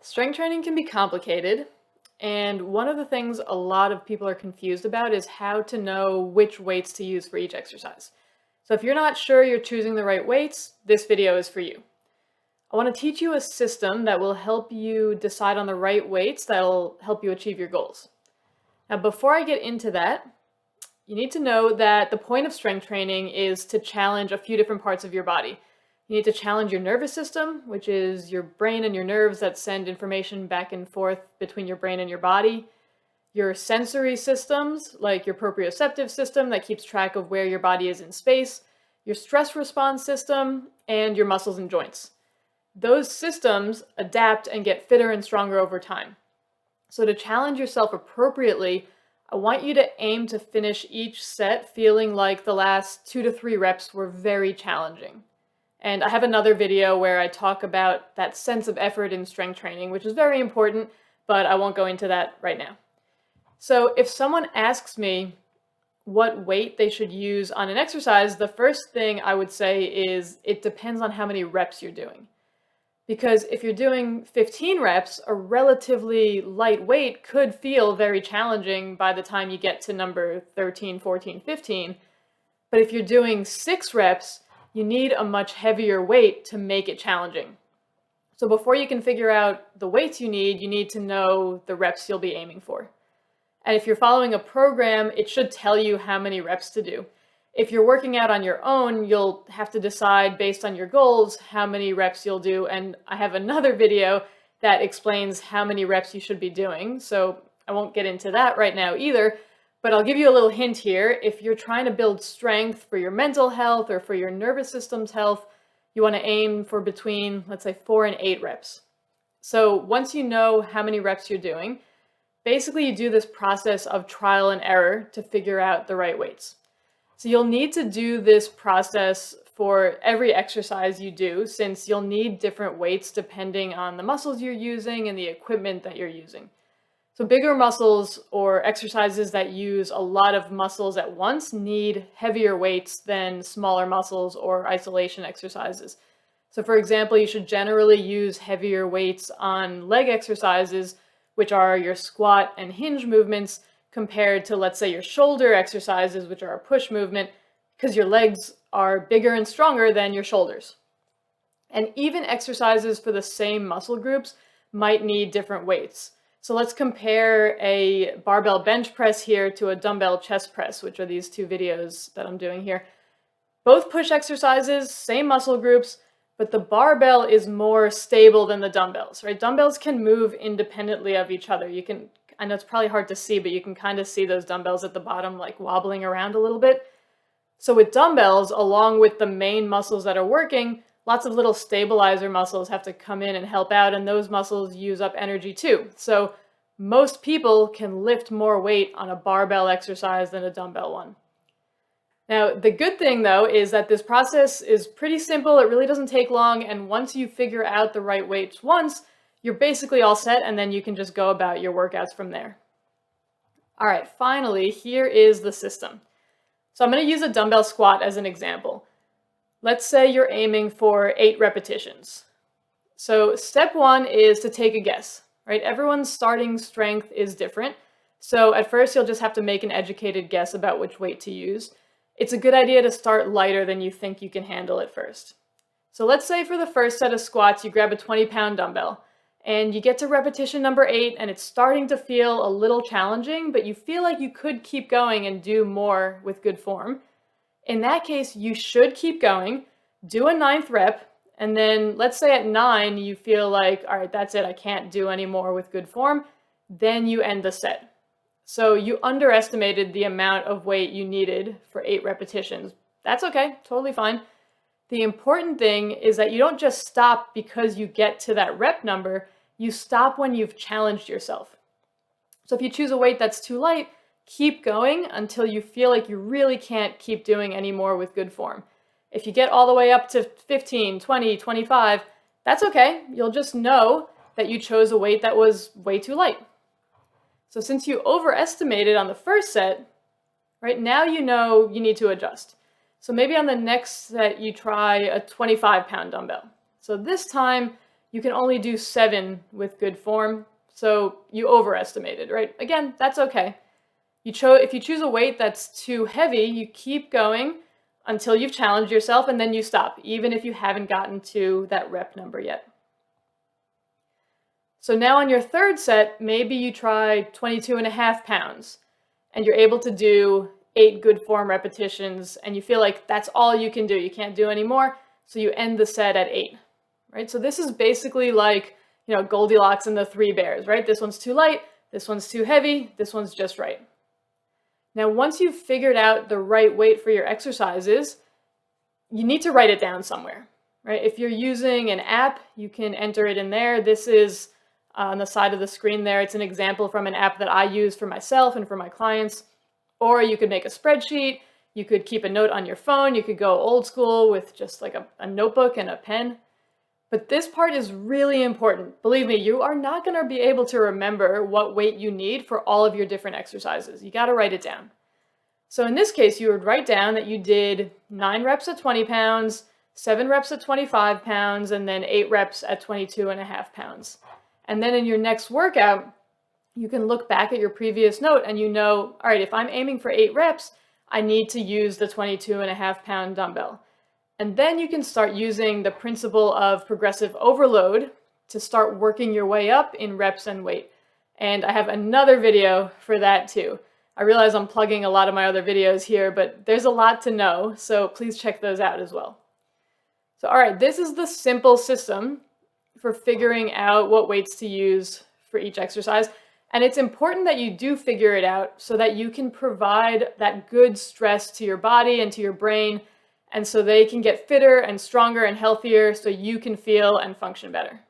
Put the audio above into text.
Strength training can be complicated, and one of the things a lot of people are confused about is how to know which weights to use for each exercise. So if you're not sure you're choosing the right weights, this video is for you. I want to teach you a system that will help you decide on the right weights that'll help you achieve your goals. Now, before I get into that, you need to know that the point of strength training is to challenge a few different parts of your body. You need to challenge your nervous system, which is your brain and your nerves that send information back and forth between your brain and your body. Your sensory systems, like your proprioceptive system that keeps track of where your body is in space, your stress response system, and your muscles and joints. Those systems adapt and get fitter and stronger over time. So to challenge yourself appropriately, I want you to aim to finish each set feeling like the last 2 to 3 reps were very challenging. And I have another video where I talk about that sense of effort in strength training, which is very important, but I won't go into that right now. So if someone asks me what weight they should use on an exercise, the first thing I would say is it depends on how many reps you're doing. Because if you're doing 15 reps, a relatively light weight could feel very challenging by the time you get to number 13, 14, 15. But if you're doing 6 reps, you need a much heavier weight to make it challenging. So before you can figure out the weights you need to know the reps you'll be aiming for. And if you're following a program, it should tell you how many reps to do. If you're working out on your own, you'll have to decide based on your goals how many reps you'll do. And I have another video that explains how many reps you should be doing. So I won't get into that right now either, but I'll give you a little hint here. If you're trying to build strength for your mental health or for your nervous system's health, you want to aim for between, let's say, 4 and 8 reps. So once you know how many reps you're doing, basically you do this process of trial and error to figure out the right weights. So you'll need to do this process for every exercise you do, since you'll need different weights depending on the muscles you're using and the equipment that you're using. So bigger muscles or exercises that use a lot of muscles at once need heavier weights than smaller muscles or isolation exercises. So for example, you should generally use heavier weights on leg exercises, which are your squat and hinge movements, compared to, let's say, your shoulder exercises, which are a push movement, because your legs are bigger and stronger than your shoulders. And even exercises for the same muscle groups might need different weights. So let's compare a barbell bench press here to a dumbbell chest press, which are these 2 videos that I'm doing here. Both push exercises, same muscle groups, but the barbell is more stable than the dumbbells, right? Dumbbells can move independently of each other. I know it's probably hard to see, but you can kind of see those dumbbells at the bottom like wobbling around a little bit. So with dumbbells, along with the main muscles that are working, lots of little stabilizer muscles have to come in and help out, and those muscles use up energy too. So most people can lift more weight on a barbell exercise than a dumbbell one. Now, the good thing though is that this process is pretty simple. It really doesn't take long, and once you figure out the right weights once, you're basically all set, and then you can just go about your workouts from there. All right, finally, here is the system. So I'm going to use a dumbbell squat as an example. Let's say you're aiming for 8 repetitions. So step 1 is to take a guess, right? Everyone's starting strength is different. So at first you'll just have to make an educated guess about which weight to use. It's a good idea to start lighter than you think you can handle at first. So let's say for the first set of squats, you grab a 20-pound dumbbell. And you get to repetition number 8, and it's starting to feel a little challenging, but you feel like you could keep going and do more with good form. In that case, you should keep going, do a 9th rep, and then let's say at 9, you feel like, all right, that's it, I can't do any more with good form. Then you end the set. So you underestimated the amount of weight you needed for 8 repetitions. That's okay, totally fine. The important thing is that you don't just stop because you get to that rep number. You stop when you've challenged yourself. So if you choose a weight that's too light, keep going until you feel like you really can't keep doing any more with good form. If you get all the way up to 15, 20, 25, that's okay. You'll just know that you chose a weight that was way too light. So since you overestimated on the first set, right now you know you need to adjust. So maybe on the next set you try a 25-pound dumbbell. So this time you can only do 7 with good form, so you overestimated, right? Again, that's okay. If you choose a weight that's too heavy, you keep going until you've challenged yourself, and then you stop, even if you haven't gotten to that rep number yet. So now on your third set, maybe you try 22.5 pounds, and you're able to do 8 good form repetitions, and you feel like that's all you can do. You can't do any more, so you end the set at 8, right? So this is basically like, Goldilocks and the 3 bears, right? This one's too light, this one's too heavy, this one's just right. Now, once you've figured out the right weight for your exercises, you need to write it down somewhere, right? If you're using an app, you can enter it in there. This is on the side of the screen there. It's an example from an app that I use for myself and for my clients. Or you could make a spreadsheet. You could keep a note on your phone. You could go old school with just like a notebook and a pen. But this part is really important. Believe me, you are not going to be able to remember what weight you need for all of your different exercises. You got to write it down. So in this case, you would write down that you did 9 reps at 20 pounds, 7 reps at 25 pounds, and then 8 reps at 22.5 pounds. And then in your next workout, you can look back at your previous note and all right, if I'm aiming for 8 reps, I need to use the 22.5 pound dumbbell. And then you can start using the principle of progressive overload to start working your way up in reps and weight. And I have another video for that too. I realize I'm plugging a lot of my other videos here, but there's a lot to know, so please check those out as well. So all right, this is the simple system for figuring out what weights to use for each exercise. And it's important that you do figure it out so that you can provide that good stress to your body and to your brain, and so they can get fitter and stronger and healthier so you can feel and function better.